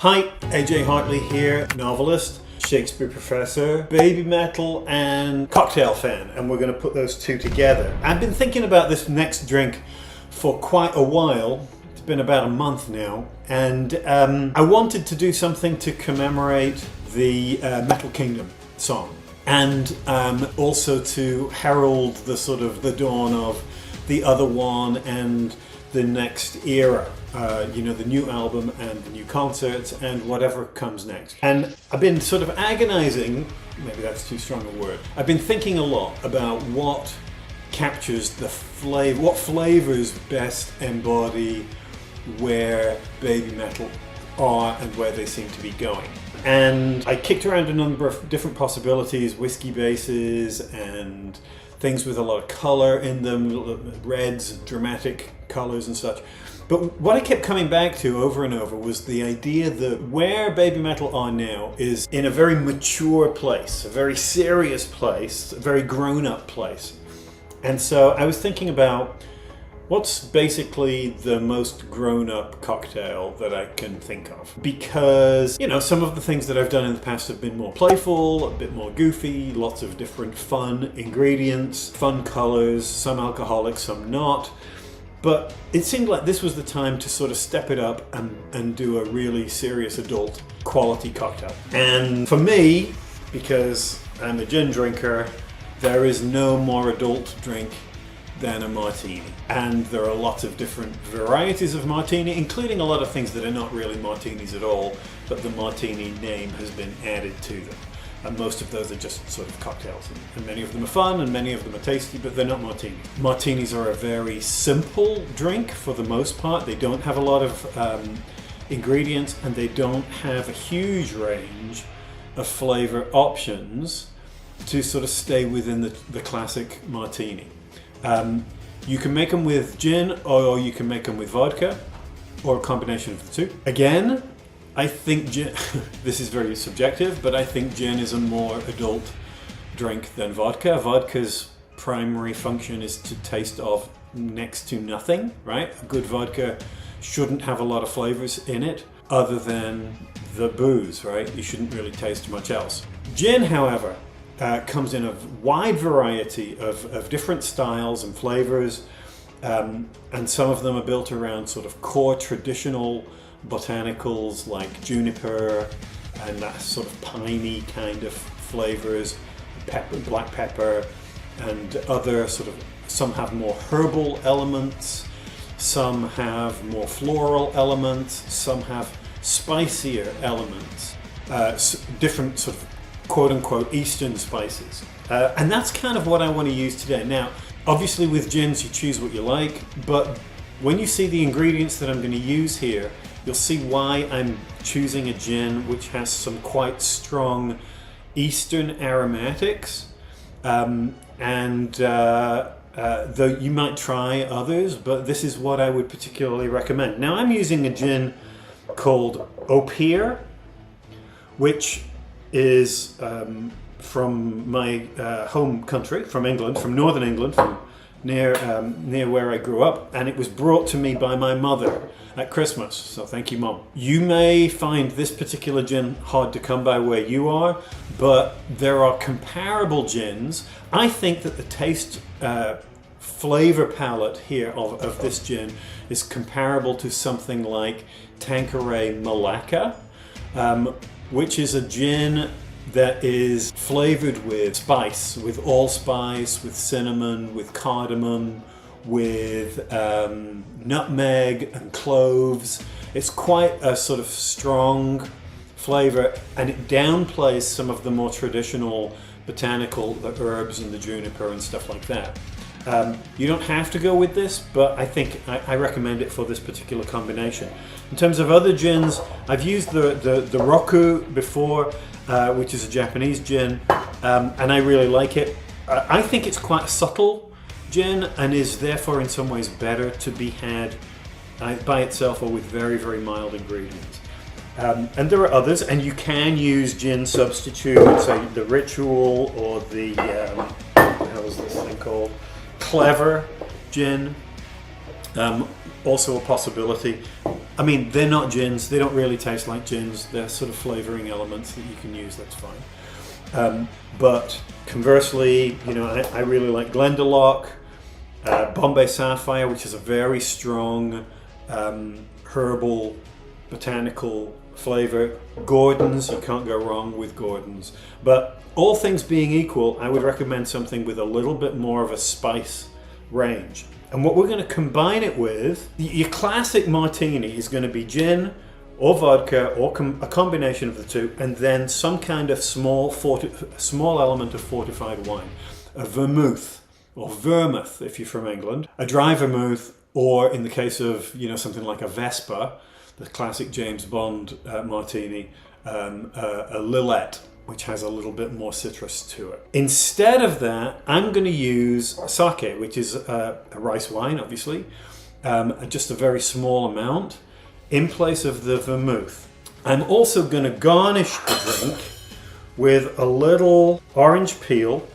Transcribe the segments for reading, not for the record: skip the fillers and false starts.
Hi, AJ Hartley here, novelist, Shakespeare professor, baby metal and cocktail fan, and we're going to put those two together. I've been thinking about this next drink for quite a while. It's been about a month now, and I wanted to do something to commemorate the Metal Kingdom song, and also to herald the dawn of the other one and the next era. The new album and the new concerts and whatever comes next. And I've been sort of agonizing, maybe that's too strong a word. I've been thinking a lot about what captures the flavor, what flavors best embody where baby metal are and where they seem to be going. And I kicked around a number of different possibilities, whiskey bases and things with a lot of color in them, reds, dramatic colors and such. But what I kept coming back to over and over was the idea that where baby metal are now is in a very mature place, a very serious place, a very grown-up place. And so I was thinking about what's basically the most grown-up cocktail that I can think of. Because, some of the things that I've done in the past have been more playful, a bit more goofy, lots of different fun ingredients, fun colors, some alcoholic, some not. But it seemed like this was the time to sort of step it up and do a really serious adult quality cocktail. And for me, because I'm a gin drinker, there is no more adult drink than a martini. And there are lots of different varieties of martini, including a lot of things that are not really martinis at all, but the martini name has been added to them. And most of those are just sort of cocktails. And many of them are fun and many of them are tasty, but they're not martinis. Martinis are a very simple drink for the most part. They don't have a lot of ingredients and they don't have a huge range of flavor options to sort of stay within the classic martini. You can make them with gin or you can make them with vodka or a combination of the two. Again, I think gin, this is very subjective, but I think gin is a more adult drink than vodka. Vodka's primary function is to taste of next to nothing, right? A good vodka shouldn't have a lot of flavors in it other than the booze, right? You shouldn't really taste much else. Gin, however, comes in a wide variety of different styles and flavors, and some of them are built around sort of core traditional botanicals like juniper and that sort of piney kind of flavors, pepper, black pepper, and other some have more herbal elements, some have more floral elements, some have spicier elements, different sort of quote-unquote Eastern spices. And that's kind of what I want to use today. Now, obviously with gins you choose what you like, but when you see the ingredients that I'm going to use here, you'll see why I'm choosing a gin which has some quite strong Eastern aromatics. Though you might try others, but this is what I would particularly recommend. Now I'm using a gin called Opihr, which is from my home country, from England, from northern England, from near where I grew up, and it was brought to me by my mother at Christmas, so thank you, Mom. You may find this particular gin hard to come by where you are, but there are comparable gins. I think that the taste flavor palette here of this gin is comparable to something like Tanqueray Malacca, which is a gin that is flavored with spice, with allspice, with cinnamon, with cardamom, with nutmeg and cloves. It's quite a sort of strong flavor, and it downplays some of the more traditional botanical, the herbs and the juniper and stuff like that. You don't have to go with this, but I think I recommend it for this particular combination. In terms of other gins, I've used the Roku before, which is a Japanese gin, and I really like it. I think it's quite a subtle gin and is therefore in some ways better to be had by itself or with very, very mild ingredients. And there are others, and you can use gin substitutes, say the Ritual or the, how is this thing called? Clever gin, also a possibility. I mean, they're not gins. They don't really taste like gins. They're sort of flavoring elements that you can use. That's fine. But conversely, you know, I really like Glendalough, Bombay Sapphire, which is a very strong herbal, botanical flavor. Gordon's, you can't go wrong with Gordon's. But all things being equal, I would recommend something with a little bit more of a spice range. And what we're going to combine it with, your classic martini is going to be gin or vodka or a combination of the two, and then some kind of small element of fortified wine. A vermouth or vermouth if you're from England, a dry vermouth, or in the case of, you know, something like a Vesper, the classic James Bond martini, a Lillet, which has a little bit more citrus to it. Instead of that, I'm going to use sake, which is a rice wine, obviously, just a very small amount, in place of the vermouth. I'm also going to garnish the drink with a little orange peel,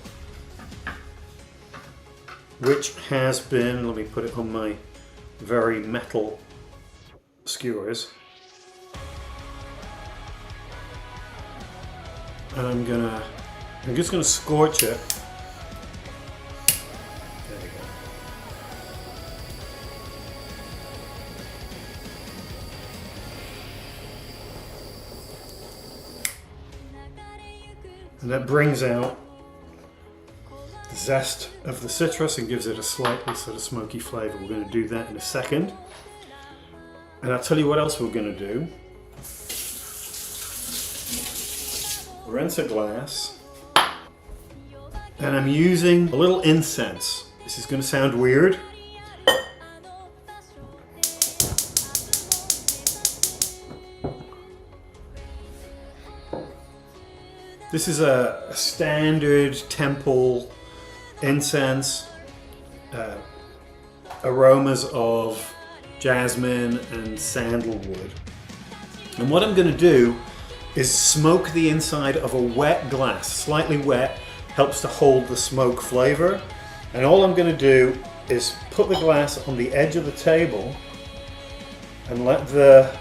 which has been, let me put it on my very metal skewers. And I'm just gonna scorch it. There we go. And that brings out the zest of the citrus and gives it a slightly sort of smoky flavor. We're going to do that in a second. And I'll tell you what else we're going to do. Rinse a glass, and I'm using a little incense. This is going to sound weird. This is a standard temple incense, aromas of jasmine and sandalwood. And what I'm going to do is smoke the inside of a wet glass. Slightly wet helps to hold the smoke flavor. And all I'm going to do is put the glass on the edge of the table and let the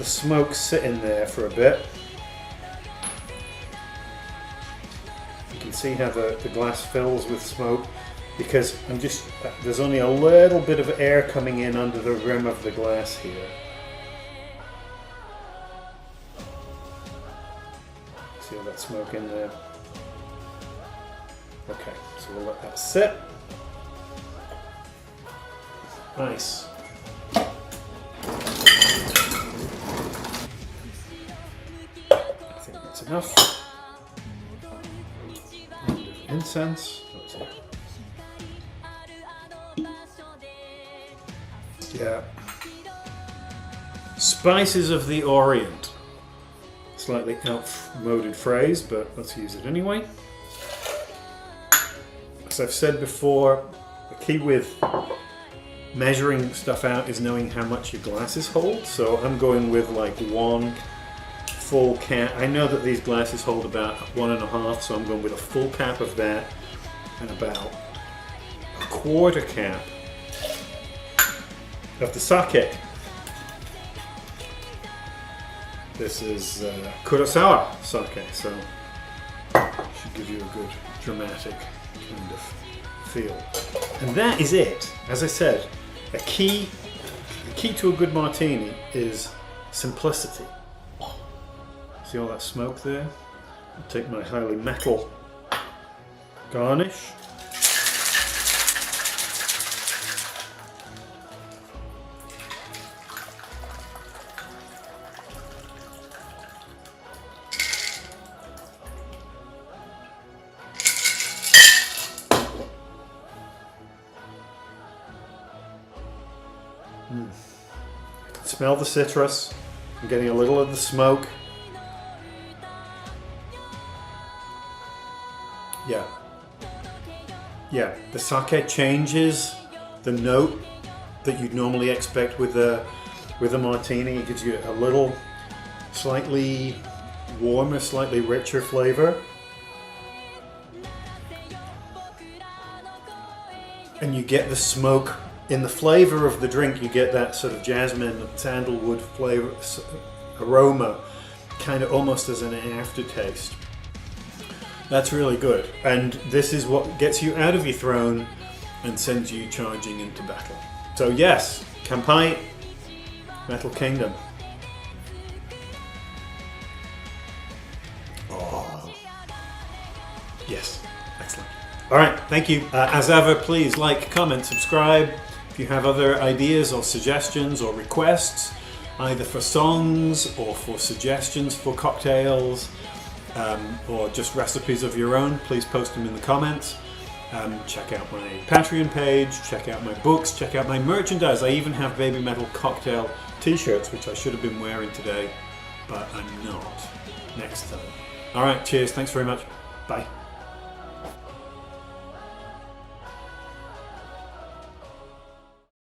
smoke sit in there for a bit. You can see how the glass fills with smoke because there's only a little bit of air coming in under the rim of the glass here. See all that smoke in there? Okay, so we'll let that sit. Nice. I think that's enough. Incense. That's it. Yeah. Spices of the Orient. Slightly outmoded phrase, but let's use it anyway. As I've said before, the key with measuring stuff out is knowing how much your glasses hold. So I'm going with like one full cap. I know that these glasses hold about 1.5, so I'm going with a full cap of that and about a quarter cap of the sake. This is Kurosawa sake, so should give you a good dramatic kind of feel. And that is it. As I said, the key to a good martini is simplicity. See all that smoke there? I'll take my highly metal garnish. I can smell the citrus. I'm getting a little of the smoke. Yeah, the sake changes the note that you'd normally expect with a martini. It gives you a little slightly warmer, slightly richer flavor. And you get the smoke In the flavor of the drink, you get that sort of jasmine, sandalwood flavor, aroma, kind of almost as an aftertaste. That's really good. And this is what gets you out of your throne and sends you charging into battle. So yes, Kampai, Metal Kingdom. Oh, yes, excellent. All right, thank you. As ever, please like, comment, subscribe. If you have other ideas or suggestions or requests, either for songs or for suggestions for cocktails, or just recipes of your own, please post them in the comments. Check out my Patreon page, check out my books, check out my merchandise. I even have Baby Metal cocktail t-shirts, which I should have been wearing today, but I'm not. Next time. All right, cheers. Thanks very much. Bye.